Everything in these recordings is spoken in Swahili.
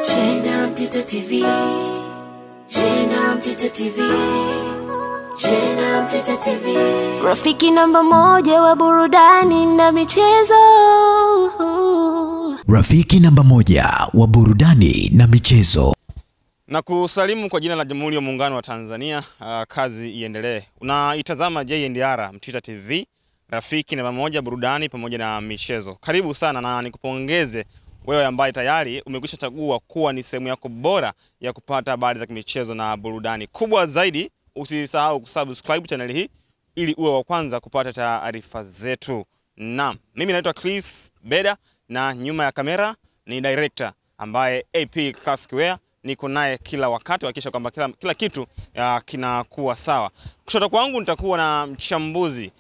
Shenda Mtita TV. Shenda Mtita TV. Shenda Mtita TV. Rafiki namba moja wa burudani na michezo. Rafiki namba moja wa burudani na michezo. Na kusalimu kwa jina la Jamhuri ya Muungano wa Tanzania, kazi iendelee. Unaitazama JNDR Mtita TV, rafiki namba moja burudani pamoja na michezo. Karibu sana na nikupongeze wewe ambaye tayari umekwisha chagua kuwa ni sehemu yako bora ya kupata habari za michezo na burudani. Kubwa zaidi, usisahau kusubscribe channel hii ili uwe wa kwanza kupata taarifa zetu. Naam, mimi naitwa Chris Beda na nyuma ya kamera ni director ambaye AP Classic Wear, niko naye kila wakati kuhakikisha kwamba kila kitu kinakuwa sawa. Kushoto kwangu nitakuwa na mchambuzi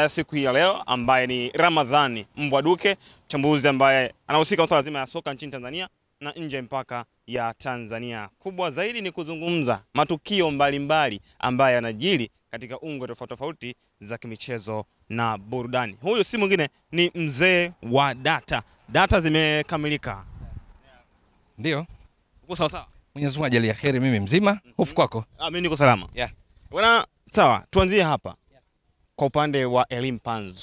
siku hii ya leo ambaye ni Ramadhani Mbwaduke, mchambuzi ambaye anahusika na masuala mazima ya soka nchini Tanzania na nje mpaka ya Tanzania. Kubwa zaidi ni kuzungumza matukio mbalimbali ambayo yanajiri katika ungo tofauti za kimichezo na burudani. Huyu si mwingine ni mzee wa data. Data zimekamilika. Ndio. Uko sawa sawa? Mwenyezi Mungu ajalie kheri, mimi mzima. Hofu kwako? Mimi niko salama. Bwana, sawa, tuanzie hapa. Kwa upande wa Elie Mpanzu,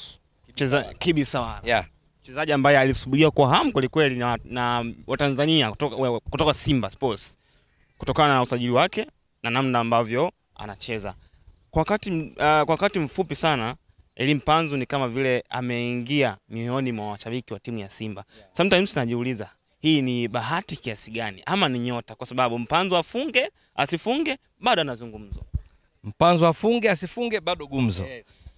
Kibi Sawala. Mchezaji ambaye alisubiria kwa hamu kweli na Watanzania kutoka Simba Sports kutokana na usajili wake na namna ambavyo anacheza. Kwa wakati mfupi sana Elie Mpanzu ni kama vile ameingia mioyoni mwa washabiki wa timu ya Simba. Sometimes najiuliza, hii ni bahati kiasi gani ama ni nyota, kwa sababu Mpanzu afunge asifunge bado anazungumzwa. Mpanzu afunge asifunge bado gumzo.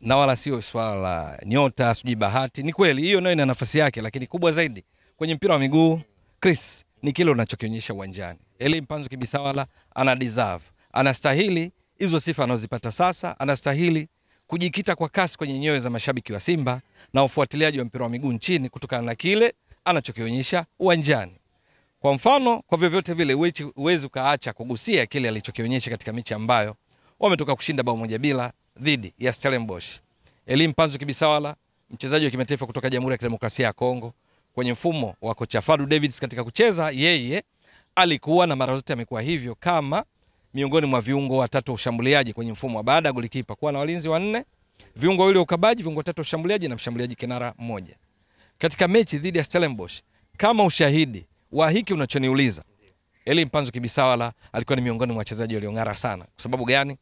Na wala sio swala la nyota sijui bahati. Ni kweli hiyo nayo ina nafasi yake, lakini kubwa zaidi kwenye mpira wa miguu, Chris, ni kile unachokionyesha uwanjani. Elie Mpanzu Kibi Sawala ana deserve, anastahili hizo sifa anazozipata sasa, anastahili kujikita kwa kasi kwenye nyoyo za mashabiki wa Simba na ufuatiliaji wa mpira wa miguu nchini kutokana na kile anachokionyesha uwanjani. Kwa mfano, kwa vyovyote vile uwezi ukaacha kugusia kile alichokionyesha katika mechi ambayo wametoka kushinda 1-0 dhidi ya Stellenbosch. Elie Mpanzu Kibi Sawala, mchezaji wa kimataifa kutoka Jamhuri ya Kidemokrasia ya Kongo, kwenye mfumo wa kocha Fadu Davids katika kucheza, yeye alikuwa na mara zote amekuwa hivyo kama miongoni mwa viungo watatu ushambuliaji kwenye mfumo wa baada ya golikipa kuwa na walinzi 4, viungo wawili ukabaji, viungo 3 ushambuliaji na mshambuliaji kinara 1. Katika mechi dhidi ya Stellenbosch, kama ushahidi wa hiki unachoniuliza, Elie Mpanzu Kibi Sawala alikuwa ni miongoni mwa wachezaji waliong'ara sana. Kwa sababu gani?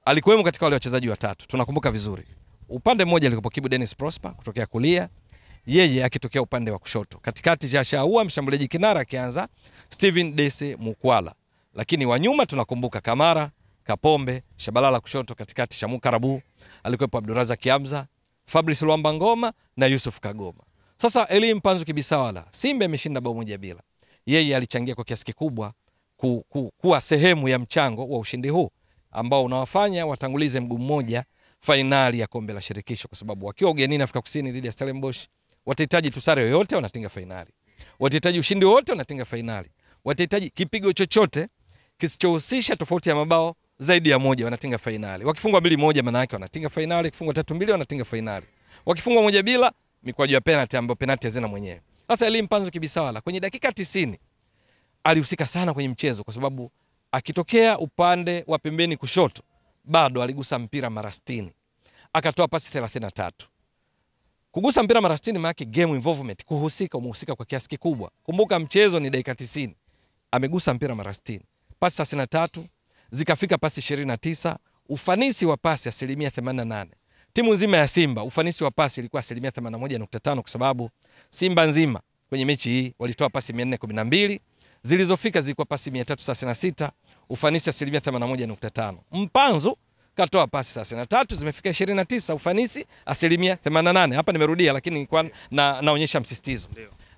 Alikuwemo katika wale wachezaji watatu. Tunakumbuka vizuri. Upande mmoja alikuwa Kibu Dennis Prosper kutokea kulia, yeye akitokea upande wa kushoto. Katikati Jasha Aua mshambuliaji kinara akianza Steven Dese Mukwala. Lakini wa nyuma tunakumbuka Kamara, Kapombe, Shabalala kushoto, katikati Shamu Karabu, alikuwepo Abdurazak Kiamza, Fabrice Luamba Ngoma na Yusuf Kagoma. Sasa Elie Mpanzu Kibi Sawala, Simba imeshinda 1-0. Yeye alichangia kwa kiasi kikubwa kuwa sehemu ya mchango wa ushindi huu ambao unawafanya watangulize mguu mmoja finali ya kombe la shirikisho, kwa sababu wakiwa ugenini Afrika Kusini dhidi ya Stellenbosch watahitaji tusare yoyote wanatinga finali. Watahitaji ushindi wote wanatinga finali. Watahitaji kipigo chochote kisichohusisha tofauti ya mabao zaidi ya 1 wanatinga finali. Wakifungwa 2-1 maana yake wanatinga finali, wakifungwa 3-2 wanatinga finali. Wakifungwa 1-0 mikwaju ya penalty ambayo penalty hazina mwenyewe. Sasa Elie Mpanzu Kibi Sawala kwenye dakika 90 alihusika sana kwenye mchezo, kwa sababu akitokea upande wa pembeni kushoto bado aligusa mpira mara 60. Akatoa pasi 33. Kugusa mpira mara 60 maana yake game involvement, umehusika kwa kiasi kikubwa. Kumbuka mchezo ni dakika 90. Amegusa mpira mara 60. Pasi 33, zikafika pasi 29, ufanisi wa pasi 88%. Timu nzima ya Simba ufanisi wa pasi ilikuwa 81.5, kwa sababu Simba nzima kwenye mechi hii walitoa pasi 412, zilizofika zilikuwa pasi 336, ufanisi 81.5. Mpanzu katoa pasi 33, zimefika 29, ufanisi 88%. Hapa nimerudia lakini nilikuwa naonyesha msisitizo.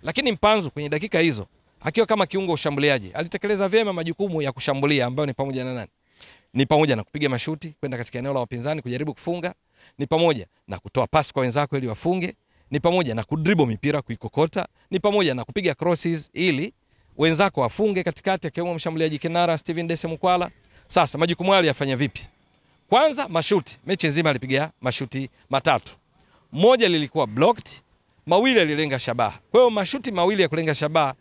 Lakini Mpanzu kwenye dakika hizo akiwa kama kiungo ushambuliaji alitekeleza vyema majukumu ya kushambulia ambayo ni pamoja na nani? Ni pamoja na kupiga mashuti kwenda katika eneo la wapinzani kujaribu kufunga, ni pamoja na kutoa pasi kwa wenzako ili wafunge, ni pamoja na kudribble mipira kuikokota, ni pamoja na kupiga crosses ili wenzako wafunge katikati, akiwemo mshambuliaji kinara Steven Dese Mukwala. Sasa majukumu yale yafanya vipi? Kwanza mashuti, mechi nzima alipiga mashuti 3. Moja lilikuwa blocked, mawili alilenga shabaha. Kwa hiyo mashuti mawili ya kulenga shabaha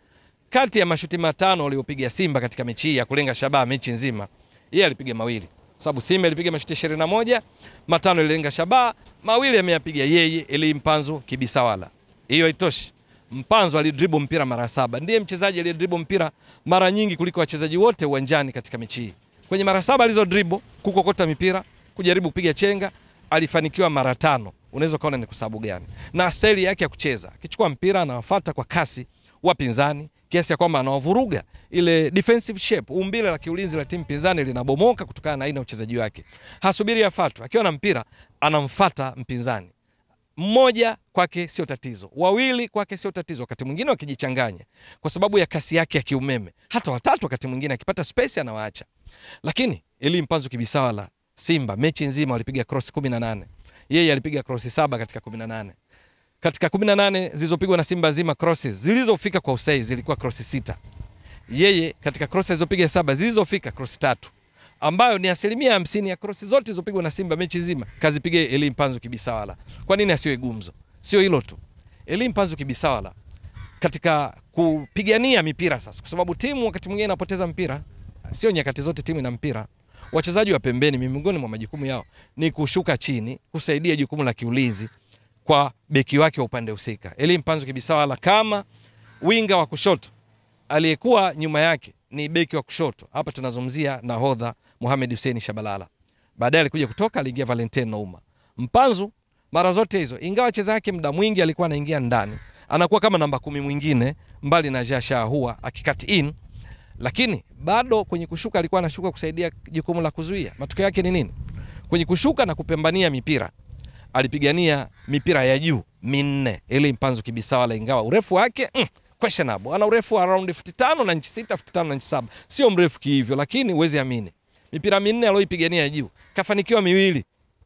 kati ya mashuti matano waliopiga Simba katika mechi hii ya kulenga shabaha mechi nzima, yeye alipiga mawili. Sababu Simba ilipiga mashuti 21, matano ililenga shabaha, mawili ameyapiga yeye Eli Mpanzu Kibisawala. Hiyo haitoshi. Mpanzu alidribble mpira mara 7. Ndiye mchezaji aliyedribble mpira mara nyingi kuliko wachezaji wote uwanjani katika mechi hii. Kwenye mara 7 alizo dribble, kukokota mipira, kujaribu kupiga chenga, alifanikiwa mara 5. Unaweza kuona ni kwa sababu gani. Na staili yake ya kucheza, akichukua mpira anawafuata kwa kasi wapinzani, kiasi ya kwamba anawavuruga ile defensive shape, umbile la kiulinzi la timu pinzani linabomoka kutokana na aina uchezaji wake. Hasubiri afuatwe, akiwa na mpira anamfuata mpinzani. Mmoja kwake sio tatizo, wawili kwake sio tatizo, wakati mwingine wakijichanganya kwa sababu ya kasi yake ya kiumeme. Hata watatu wakati mwingine akipata space anawaacha. Lakini Eli Mpanzu Kibisawala, Simba mechi nzima walipiga cross 18. Yeye alipiga cross 7 katika 18. Katika 18 zilizopigwa na Simba nzima, crosses zilizofika kwa usahihi zilikuwa cross 6. Yeye katika crosses zilizopiga 7 zilizofika cross 3, ambayo ni 50% ya cross zote zilizopigwa na Simba mechi nzima kazipiga Eli Mpanzu Kibisawala. Kwa nini asiwe gumzo? Sio hilo tu. Eli Mpanzu Kibisawala katika kupigania mipira sasa, kwa sababu timu wakati mwingine inapoteza mpira, sio nyakati zote timu ina mpira. Wachezaji wa pembeni miongoni mwa majukumu yao ni kushuka chini, kusaidia jukumu la kiulinzi kwa beki wake wa upande husika. Eli Mpanzu Kibisawala kama winga wa kushoto, aliyekuwa nyuma yake ni beki wa kushoto. Hapa tunazungumzia nahodha Mohamed Hussein Shabalala. Baadaye alikuja kutoka, aliingia Valentine Nouma. Mpanzu mara zote hizo, ingawa wachezaji wake muda mwingi alikuwa anaingia ndani, anakuwa kama namba 10 mwingine mbali na Jasha huwa akikat in, lakini bado kwenye kushuka alikuwa anashuka kusaidia jukumu la kuzuia. Matokeo yake ni nini? Kwenye kushuka na kupambania mipira, alipigania mipira ya juu 4 Eli Mpanzu Kibisawala, ingawa urefu wake questionable. Ana urefu around 55 na inchi 6, 55 na inchi 7. Sio mrefu kihivyo, lakini uwezi amini. Mipira 4 aliyoipigania juu, kafanikiwa 2,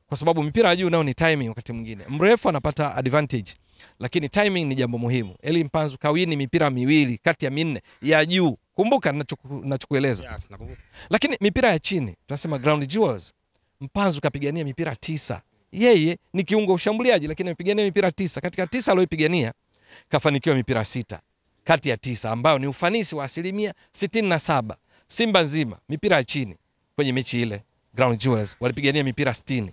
kwa sababu mipira ya juu nao ni timing wakati mwingine. Mrefu anapata advantage, lakini timing ni jambo muhimu. Eli Mpanzu kawini mipira 2 kati ya 4 ya juu. Kumbuka ninachokueleza. Yes, nakumbuka. Lakini mipira ya chini, tunasema ground jewels, Mpanzu kapigania mipira 9. Yeye ni kiungo ushambuliaji, lakini amepigania mipira 9. Katika 9 aliyoipigania, kafanikiwa mipira 6 kati ya 9, ambayo ni ufanisi wa 67%. Simba nzima mipira ya chini kwenye mechi ile ground jewels walipigania mipira 60.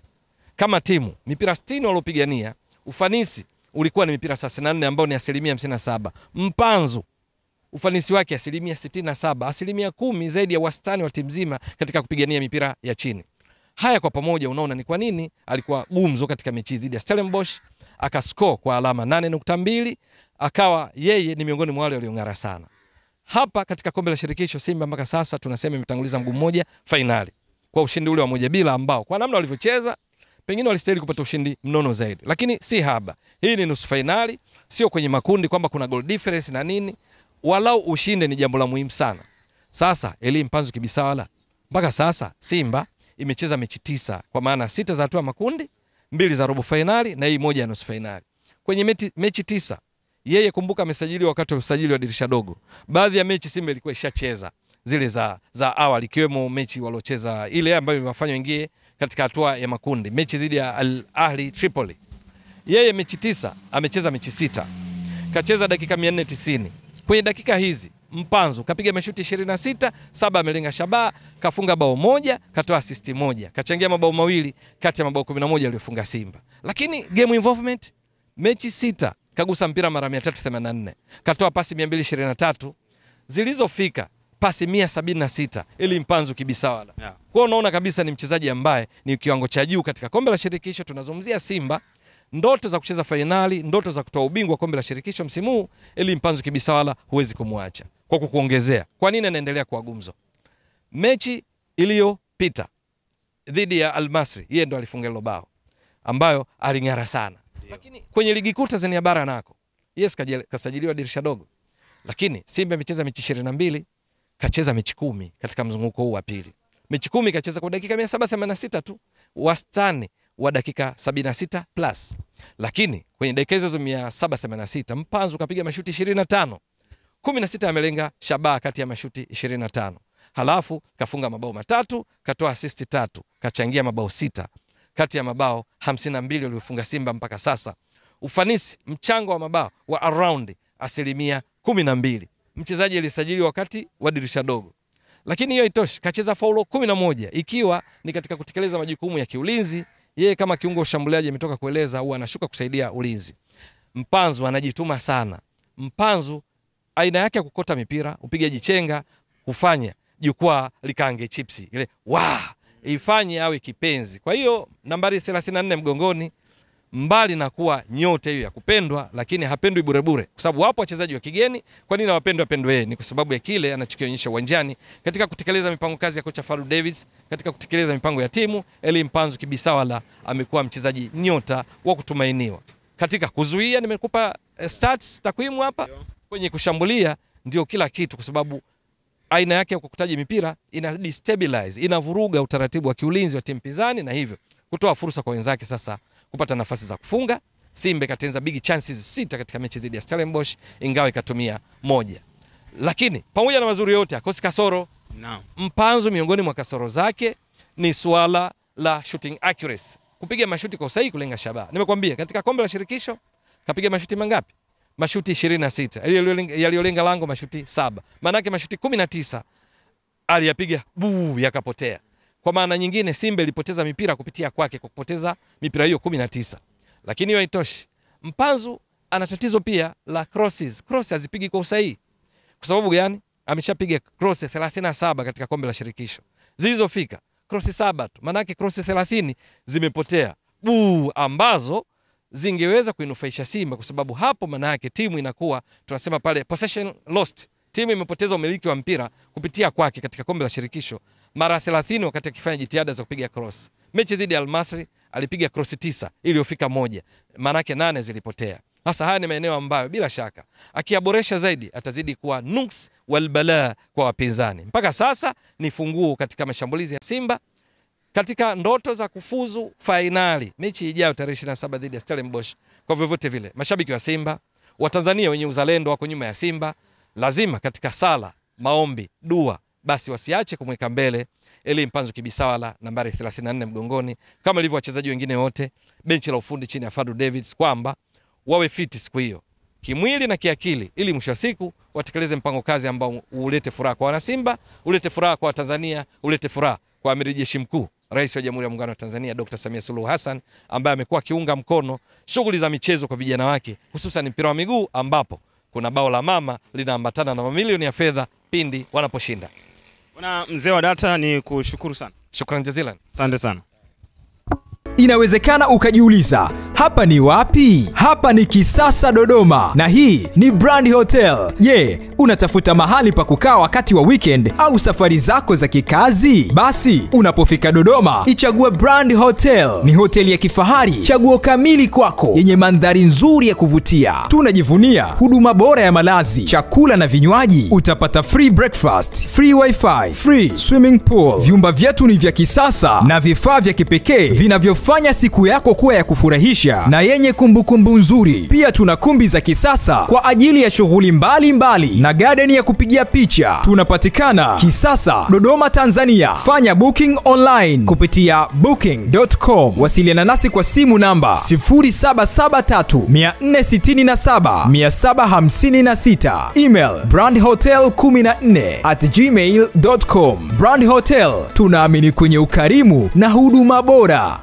Kama timu mipira 60 waliopigania, ufanisi ulikuwa ni mipira 34, ambao ni 57%. Mpanzu ufanisi wake 67%, 10% zaidi ya wastani wa timu nzima katika kupigania mipira ya chini. Haya kwa pamoja unaona ni kwa nini alikuwa gumzo katika mechi dhidi ya Stellenbosch, akascore kwa alama 8.2, akawa yeye ni miongoni mwa wale waliong'ara sana. Hapa katika kombe la shirikisho Simba mpaka sasa tunasema imetanguliza mguu mmoja finali kwa ushindi ule wa 1-0, ambao kwa namna walivyocheza pengine walistahili kupata ushindi mnono zaidi, lakini si haba. Hii ni nusu finali, sio kwenye makundi kwamba kuna goal difference na nini. Walau ushinde ni jambo la muhimu sana. Sasa Eli Mpanzu Kibisawala mpaka sasa Simba imecheza mechi 9, kwa maana 6 za hatua makundi, 2 za robo finali na hii moja ya nusu finali. Kwenye mechi 9 yeye, kumbuka, amesajiliwa wakati wa usajili wa dirisha dogo. Baadhi ya mechi Simba ilikuwa ishacheza zile za awali, ikiwemo mechi waliocheza ile ambayo imewafanya ingie katika hatua ya makundi, mechi dhidi ya Al Ahli Tripoli. Yeye mechi 9 amecheza mechi 6, kacheza dakika 490. Kwenye dakika hizi Mpanzu kapiga mashuti 26, 7 amelenga shabaha, kafunga bao 1, katoa assist 1, kachangia mabao 2 kati ya mabao 11 aliyofunga Simba. Lakini game involvement mechi 6 kagusa mpira mara 384, katoa pasi 223 zilizofika pasi 176. Eli Mpanzu Kibisawala. Yeah. Kwa unaona kabisa ni mchezaji ambaye ni kiwango cha juu katika kombe la shirikisho. Tunazungumzia Simba, ndoto za kucheza fainali, ndoto za kutoa ubingwa kombe la shirikisho msimu huu. Eli Mpanzu Kibisawala huwezi kumwacha. Kwa kukuongezea, kwa nini anaendelea kuwa gumzo? Mechi iliyopita dhidi ya Al Masry yeye ndo alifunga hilo bao ambayo aling'ara sana. Lakini kwenye ligi kuu Tanzania bara nako yes kasajiliwa dirisha dogo, lakini Simba imecheza mechi 22, kacheza mechi 10 katika mzunguko huu wa pili. Mechi 10 kacheza kwa dakika 786 tu, wastani wa dakika 76 plus. Lakini kwenye dakika hizo 786 Mpanzu kapiga mashuti 25, 16 amelenga shabaha kati ya mashuti 25. Halafu kafunga mabao 3, katoa assist 3, kachangia mabao 6 kati ya mabao 52 waliofunga Simba mpaka sasa. Ufanisi mchango wa mabao wa around 12%. mchezaji alisajiliwa wakati wa dirisha dogo. Lakini hiyo itoshi, kacheza faulo 11 ikiwa ni katika kutekeleza majukumu ya kiulinzi. Yeye kama kiungo ushambuliaji ametoka kueleza huwa anashuka kusaidia ulinzi. Mpanzu anajituma sana. Mpanzu aina yake ya kukota mipira, upigaji chenga, kufanya jukwaa likaange chipsi. Ile ifanye awe kipenzi. Kwa hiyo nambari 34 mgongoni, mbali na kuwa nyota hiyo ya kupendwa, lakini hapendwi bure bure. Kwa sababu wapo wachezaji wa kigeni, kwa nini wapendwe yeye? Ni kwa sababu ya kile anachokionyesha uwanjani katika kutekeleza mipango kazi ya kocha Fadlu Davids, katika kutekeleza mipango ya timu. Elie Mpanzu Kibisawala amekuwa mchezaji nyota wa kutumainiwa. Katika kuzuia nimekupa stats takwimu hapa. Kwenye kushambulia ndio kila kitu, kwa sababu aina yake ya kukutaji mipira ina destabilize, inavuruga utaratibu wa kiulinzi wa timu pinzani, na hivyo kutoa fursa kwa wenzake sasa kupata nafasi za kufunga. Simba katenza big chances 6 katika mechi dhidi ya Stellenbosch, ingawa ikatumia 1. Lakini pamoja na mazuri yote akosi kasoro. Mpanzu miongoni mwa kasoro zake ni swala la shooting accuracy, kupiga mashuti kwa usahihi, kulenga shabaha. Nimekwambia katika kombe la shirikisho kapiga mashuti mangapi? Mashuti 26. Yaliolenga lango mashuti 7. Maana yake mashuti 19 aliyapiga yakapotea. Kwa maana nyingine Simba ilipoteza mipira kupitia kwake, kwa kupoteza mipira hiyo 19. Lakini hiyo haitoshi. Mpanzu ana tatizo pia la crosses. Cross hazipigi kwa usahihi. Kwa sababu gani? Ameshapiga cross 37 katika kombe la shirikisho. Zilizofika cross 7 tu. Maana yake cross 30 zimepotea. Ambazo zingeweza kuinufaisha Simba, kwa sababu hapo maana yake timu inakuwa tunasema pale possession lost. Timu imepoteza umiliki wa mpira kupitia kwake katika kombe la shirikisho mara 30 wakati akifanya jitihada za kupiga cross. Mechi dhidi ya Al Masry alipiga cross 9 iliyofika 1. Maana yake 8 zilipotea. Sasa haya ni maeneo ambayo bila shaka akiyaboresha zaidi atazidi kuwa nuks wal balaa kwa wapinzani. Mpaka sasa ni funguo katika mashambulizi ya Simba katika ndoto za kufuzu fainali mechi ijayo tarehe 27 dhidi ya Stellenbosch. Kwa vyovyote vile mashabiki wa Simba, wa Tanzania wenye uzalendo wako nyuma ya Simba, lazima katika sala, maombi, dua basi wasiache kumweka mbele Elie Mpanzu Kibisawala nambari 34 mgongoni, kama ilivyo wachezaji wengine wote benchi la ufundi chini ya Fadlu Davids, kwamba wawe fiti siku hiyo kimwili na kiakili, ili mwisho siku watekeleze mpango kazi ambao ulete furaha kwa wana Simba, ulete furaha kwa Tanzania, ulete furaha kwa Amiri Jeshi Mkuu Rais wa Jamhuri ya Muungano wa Tanzania Dr. Samia Suluhu Hassan, ambaye amekuwa kiunga mkono shughuli za michezo kwa vijana wake, hususan mpira wa miguu, ambapo kuna bao la mama linaambatana na mamilioni ya fedha pindi wanaposhinda. Bwana mzee wa data, ni kushukuru sana. Shukrani jazilan. Asante sana. Inawezekana ukajiuliza, hapa ni wapi? Hapa ni Kisasa Dodoma, na hii ni Brand Hotel. Unatafuta mahali pa kukaa wakati wa weekend au safari zako za kikazi? Basi unapofika Dodoma, ichague Brand Hotel. Ni hoteli ya kifahari, chaguo kamili kwako, yenye mandhari nzuri ya kuvutia. Tunajivunia huduma bora ya malazi, chakula na vinywaji. Utapata free breakfast, free wifi, free swimming pool. Vyumba vyetu ni vya kisasa na vifaa vya kipekee vinavyofanya siku yako kuwa ya kufurahisha na yenye kumbukumbu nzuri. Pia tuna kumbi za kisasa kwa ajili ya shughuli mbalimbali na garden ya kupigia picha. Tunapatikana Kisasa, Dodoma, Tanzania. Fanya booking online kupitia booking.com. Wasiliana nasi kwa simu namba 0773467756. Email brandhotel14@gmail.com. Brand Hotel, tunaamini kwenye ukarimu na huduma bora.